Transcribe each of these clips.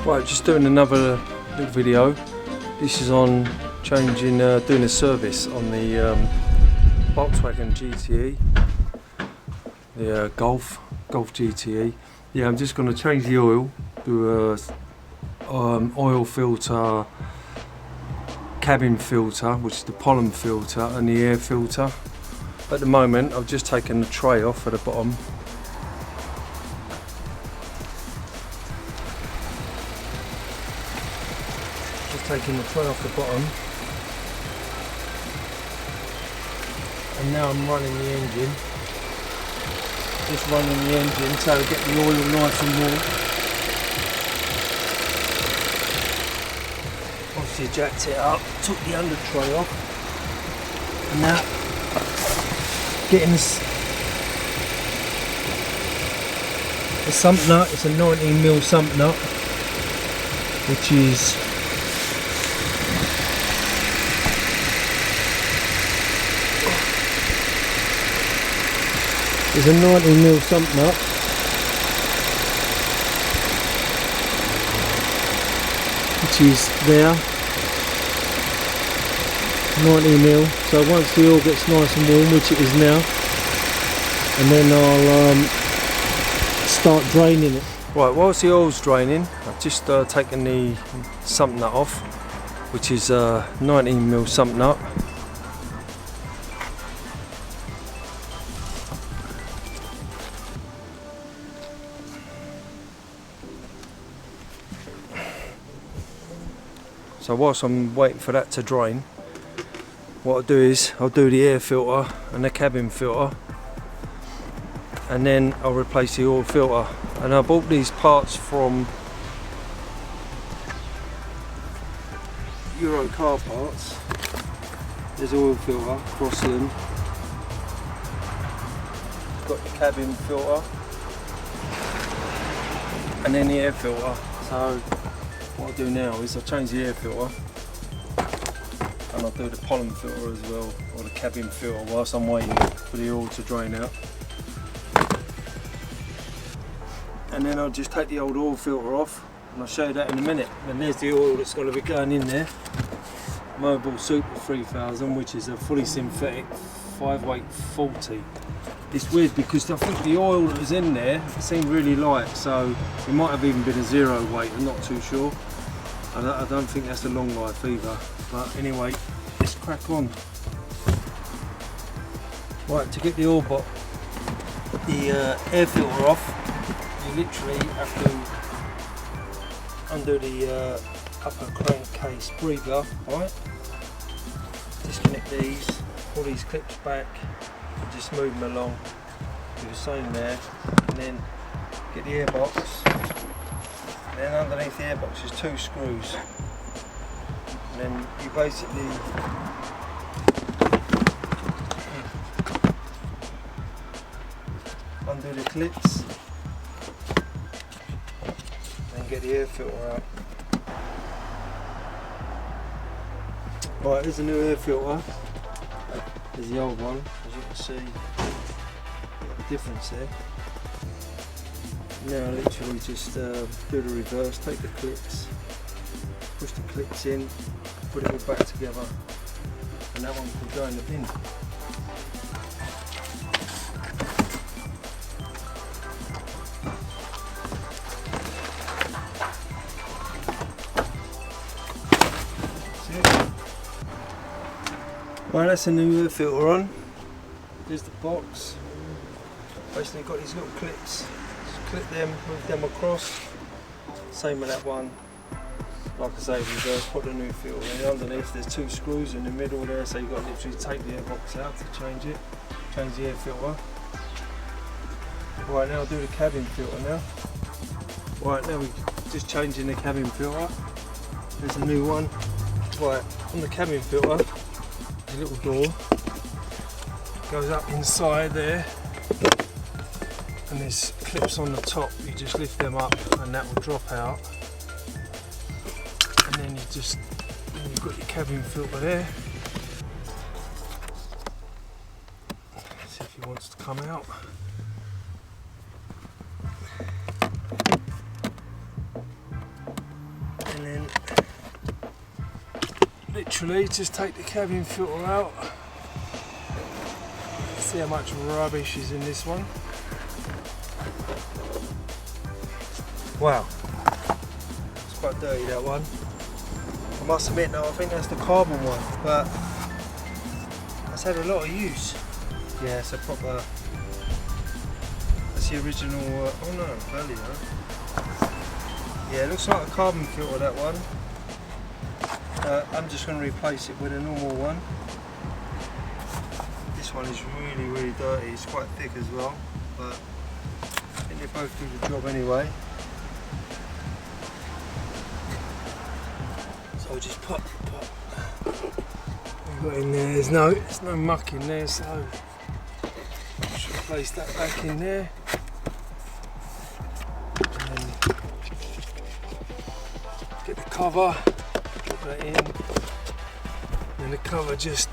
Right, just doing another little video. This is on changing, doing a service on the Volkswagen GTE, the Golf GTE. Yeah, I'm just going to change the oil, do a oil filter, cabin filter, which is the pollen filter, and the air filter. At the moment, I've just taken the tray off at the bottom. Just taking the tray off the bottom, and now I'm running the engine. Just running the engine so to get the oil nice and warm. Obviously jacked it up, took the under tray off, and now getting this the sump nut. It's a 19mm sump nut, which is a 19mm sump nut, which is there, 90mm. So once the oil gets nice and warm, which it is now, and then I'll start draining it. Right, whilst the oil's draining, I've just taken the sump nut off, which is a 19mm sump nut. So whilst I'm waiting for that to drain, what I'll do is I'll do the air filter and the cabin filter, and then I'll replace the oil filter. And I bought these parts from Euro Car Parts. There's oil filter across them. Got the cabin filter and then the air filter. So what I'll do now is I'll change the air filter, and I'll do the pollen filter as well, or the cabin filter, whilst I'm waiting for the oil to drain out. And then I'll just take the old oil filter off, and I'll show you that in a minute. And there's the oil that's going to be going in there. Mobile Super 3000, which is a fully synthetic 5-weight 40. It's weird because I think the oil that was in there seemed really light, so it might have even been a 0 weight, I'm not too sure. I don't think that's a long life either. But anyway, let's crack on. Right, to get the air filter off, you literally have to undo the upper crankcase breather, right? Disconnect these, pull these clips back, and just move them along. Do the same there, and then get the airbox. And then underneath the airbox is 2 screws. And then you basically undo the clips and get the air filter out. Right, there's a new air filter. There's the old one, as you can see. The difference there. Now literally just do the reverse, take the clips, push the clips in, put it all back together, and that one can go in the bin. Right, that's a new air filter on. There's the box. Basically got these little clips. Just clip them, move them across. Same with that one. Like I say, reverse, put the new filter in. Underneath there's 2 screws in the middle there, so you've got to literally take the air box out to change it. Change the air filter. Right, now I'll do the cabin filter now. Right, now we're just changing the cabin filter. There's a new one. Right, on the cabin filter, a little door goes up inside there, and there's clips on the top. You just lift them up and that will drop out, and then you've got your cabin filter there. Let's see if he wants to come out. literally just take the cabin filter out. See how much rubbish is in this one. Wow, it's quite dirty, that one. I must admit now, I think that's the carbon one, but that's had a lot of use. Yeah, it's a proper, that's the original, oh no, belly though. Yeah, it looks like a carbon filter, that one. I'm just going to replace it with a normal one. This one is really, really dirty. It's quite thick as well, but I think they both do the job anyway. So I'll just pop what we've got in there. There's no muck in there, so just replace that back in there. And then get the cover. That in, and the cover just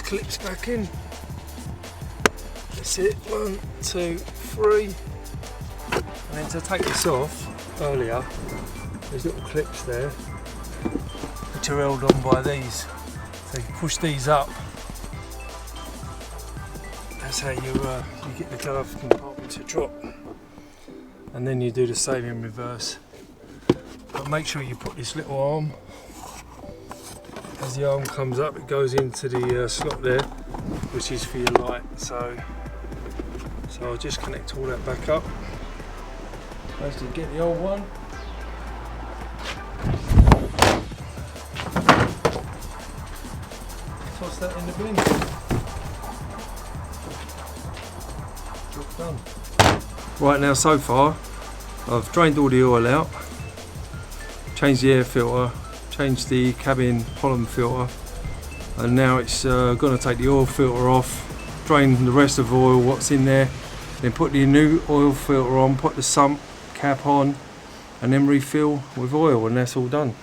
clips back in. That's it, 1, 2, 3. And then to take this off earlier, there's little clips there which are held on by these. So you push these up. That's how you get the glove compartment to drop. And then you do the same in reverse. But make sure you put this little arm, as the arm comes up it goes into the slot there, which is for your light. So I'll just connect all that back up. First you get the old one. Toss that in the bin. Job done. Right, now so far I've drained all the oil out, changed the air filter, changed the cabin pollen filter, and now it's going to take the oil filter off, drain the rest of the oil what's in there, then put the new oil filter on, put the sump cap on, and then refill with oil, and that's all done.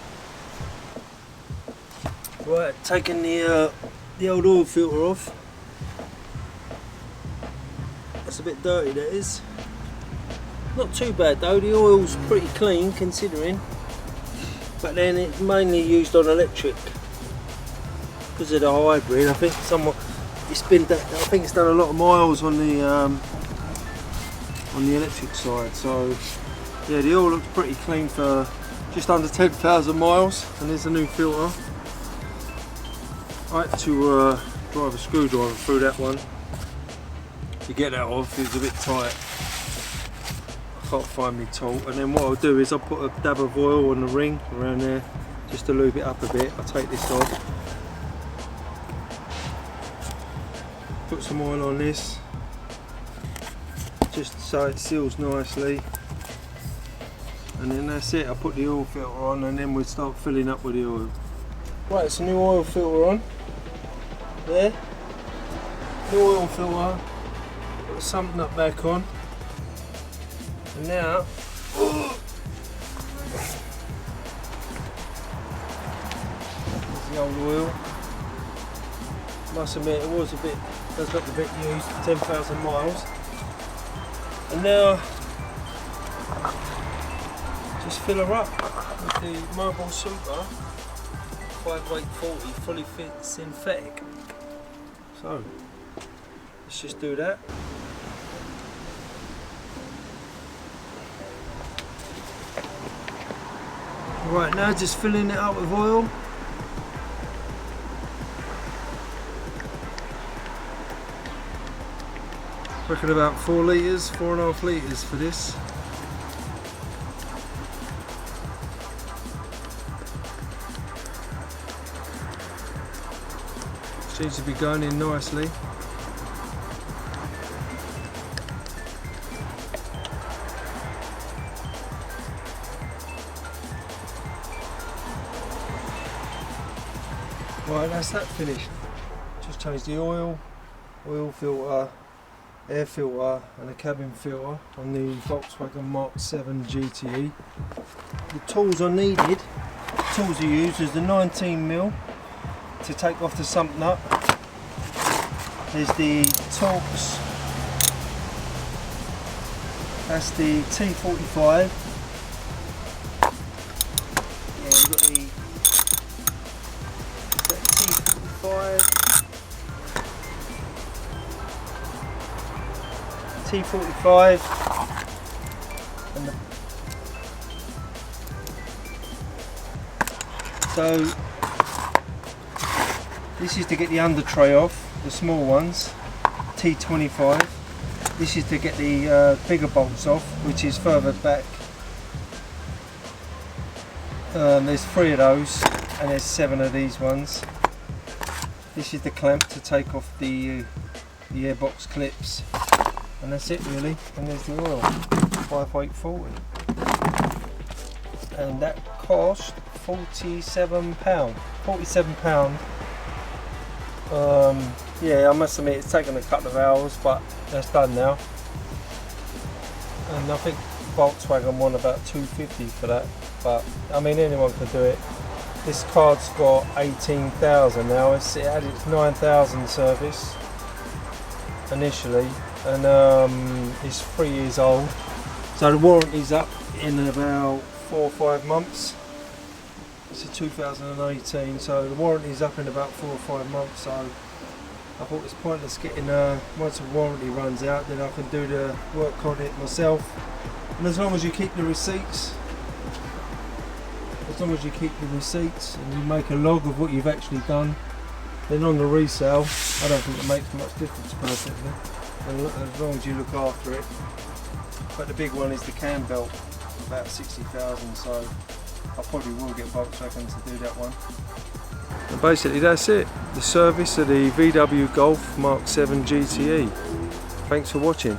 Right, taking the old oil filter off. That's a bit dirty, that is. Not too bad though, the oil's pretty clean considering, but then it's mainly used on electric because of the hybrid. I think it's done a lot of miles on the electric side, so yeah, the oil looks pretty clean for just under 10,000 miles, and there's a new filter. I had to drive a screwdriver through that one to get that off. It was a bit tight. Can't find my tool, and then what I'll do is I'll put a dab of oil on the ring around there just to lube it up a bit. I'll take this off, put some oil on this just so it seals nicely, and then that's it. I'll put the oil filter on and then we'll start filling up with the oil. Right, it's a new oil filter on there, new oil filter, put the sump nut back on. And now, there's the old oil. Must admit, it does look a bit used, 10,000 miles. And now, just fill her up with the Mobile Super 5 weight 40 fully fit synthetic. So, let's just do that. Right, now just filling it up with oil. Reckon about 4 litres, 4.5 litres for this. Seems to be going in nicely. Right, that's that finished. Just changed the oil filter, air filter and a cabin filter on the Volkswagen MK7 GTE. The tools are needed. The tools are used is the 19mm to take off the sump nut. There's the Torx. That's the T45. T45 and so this is to get the under tray off, the small ones, T25. This is to get the bigger bolts off, which is further back. There's 3 of those and there's 7 of these ones. This is the clamp to take off the airbox clips, and that's it really. And there's the oil, 5840, and that cost £47. £47. Yeah, I must admit it's taken a couple of hours, but that's done now. And I think Volkswagen won about £250 for that, but I mean anyone can do it. This card's got 18,000 now. It had its 9,000 service initially, and it's 3 years old. So the warranty's up in about 4 or 5 months. It's a 2018, so the warranty's up in about 4 or 5 months. So I thought it's pointless getting once the warranty runs out, then I can do the work on it myself. And as long as you keep the receipts. As long as you keep the receipts and you make a log of what you've actually done, then on the resale, I don't think it makes much difference personally, as long as you look after it. But the big one is the cam belt, about 60,000, so I probably will get Volkswagen to do that one. And basically that's it, the service of the VW Golf Mark 7 GTE. Thanks for watching.